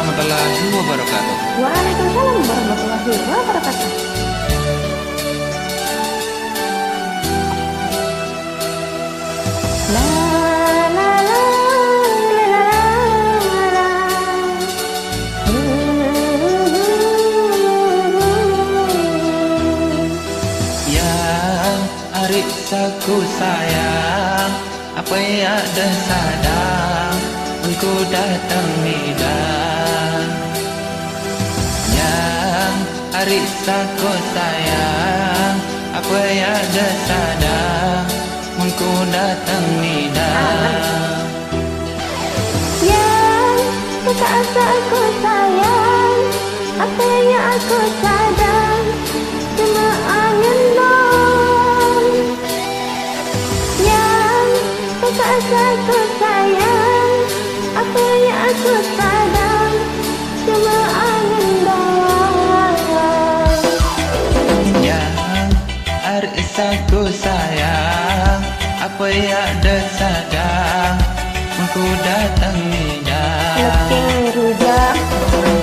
warahmatullahi wabarakatuh. Waalaikumsalam warahmatullahi wabarakatuh. La la la la la la. Yang arik saku sayang, apa yang ada sadang, engkau datang midang. Yang arik saku sayang, apa yang ada sadang, engkau datang midang. Yang tak asa aku sayang, apa yang aku sadang, cuma angin doang. Yang tak asa aku sayang, apa yang aku sadang, cuma angin doang. Yang arik saku sayang, apa yang ada sadang, engkau datang midang. Looking rujak.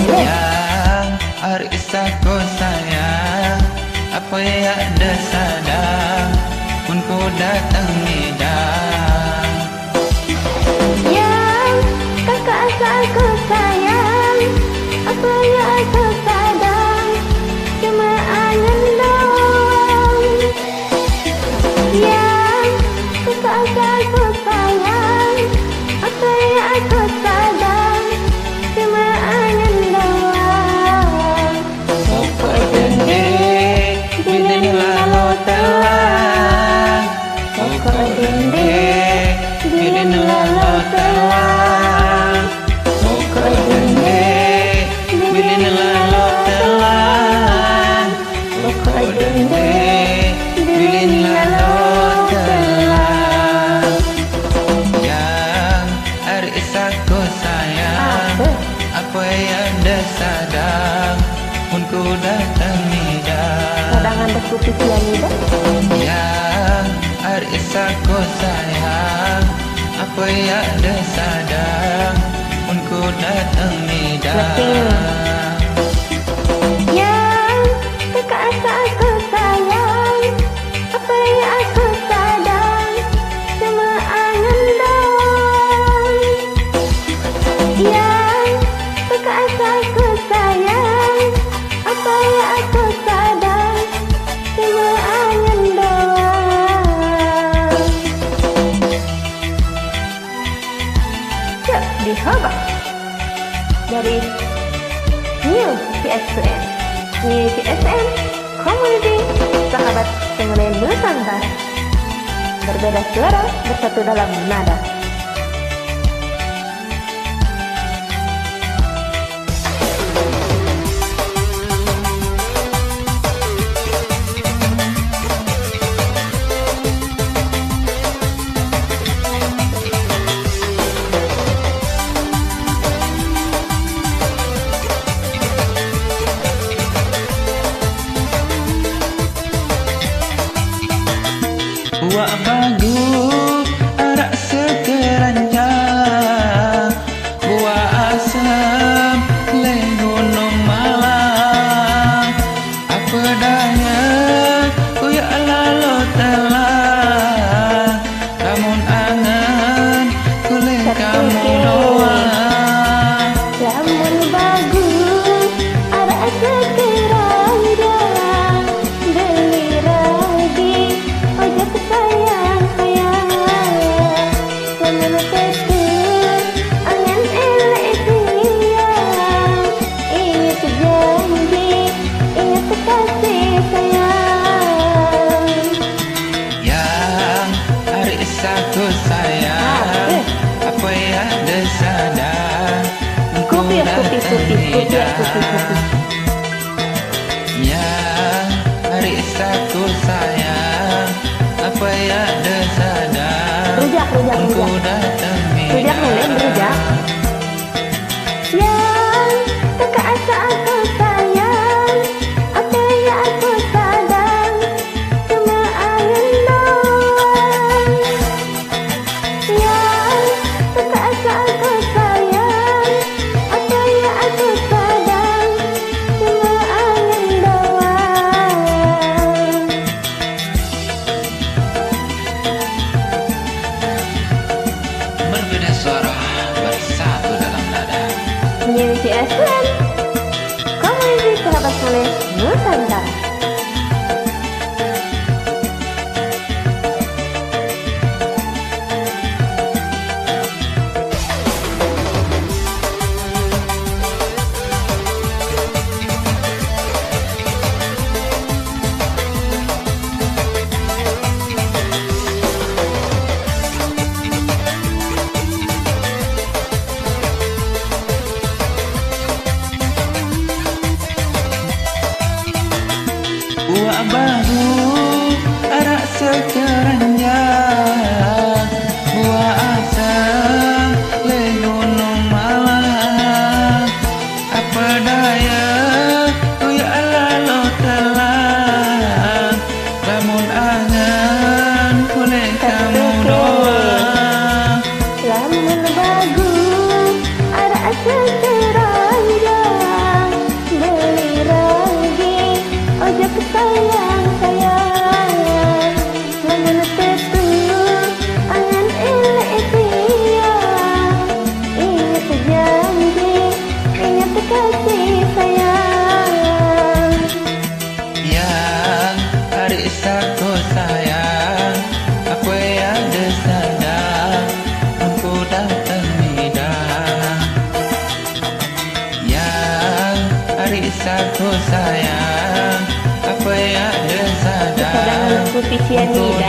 Yang arik saku sayang, apa yang ada sadang, engkau datang midang. Yang kakak asa aku sayang, apa yang aku sadang, cuma angin doang. Yang kakak asa aku sayang, apa yang aku sadang, cuma angin doang. Pokok dende, bilin lalu telah. Pokok dende, bilin lalu telah. Pokok dende, bilin lalu telah. Pokok dende, bilin lalu telah. Yang arik saku sayang, apa yang ada sadang, engkau datang midang. Cadangan berkutik cyanida. Yang arik saku sayang, apa yang ada sadang, engkau datang midang. Yang kakak asa aku sayang, apa yang aku sadang, cuma angin doang. Yang kakak asa aku sayang, apa yang aku sadang, cuma angin doang. Cek dihabak dari New CSM, New CSM Community Sahabat Pengen Nusantara. Berbeda suara, bersatu dalam nada. Wak bagus arak sekeranjang, buah asam le gunung malang. Apa daya ku ya lalu telah, kamun angan ku le kamu doang. Lamun bagus, ada sekeranjang, beli lagi ojek sayang sayang. Lamun ketur, angan elek siang, ingat janji, ingat kasih sayang. Yang arik saku sayang, apa yang ada sadang, engkau Kopi, kopi, datang kopi, kopi, midang. kopi, kopi. Yang arik saku sayang, apa yang ada sadang, Rujak, rujak, engkau rujak. datang Rujak mulai berujak. Yang kakak asa aku sayang, apa yang aku sadang, cuma angin doang. Yang kakak asa aku sayang, apa yang aku PCSN, Komunitas Sahabat Soleh Nusantara. Buah baru arak sekeranja, buah asam le gunung malah. Apa daya ya lalu telah, lamun angan boleh kamu doa. Lamun bagus ada sekeranja, beli lagi ojek sayang sayang. Lamun tetu angan elek dia, ingat janji, ingat kasih sayang. Yang hari satu sayang, aku ada sadar, aku datang midang. Yang hari satu sayang, aku ada sadar, Cadangan putih aku sianida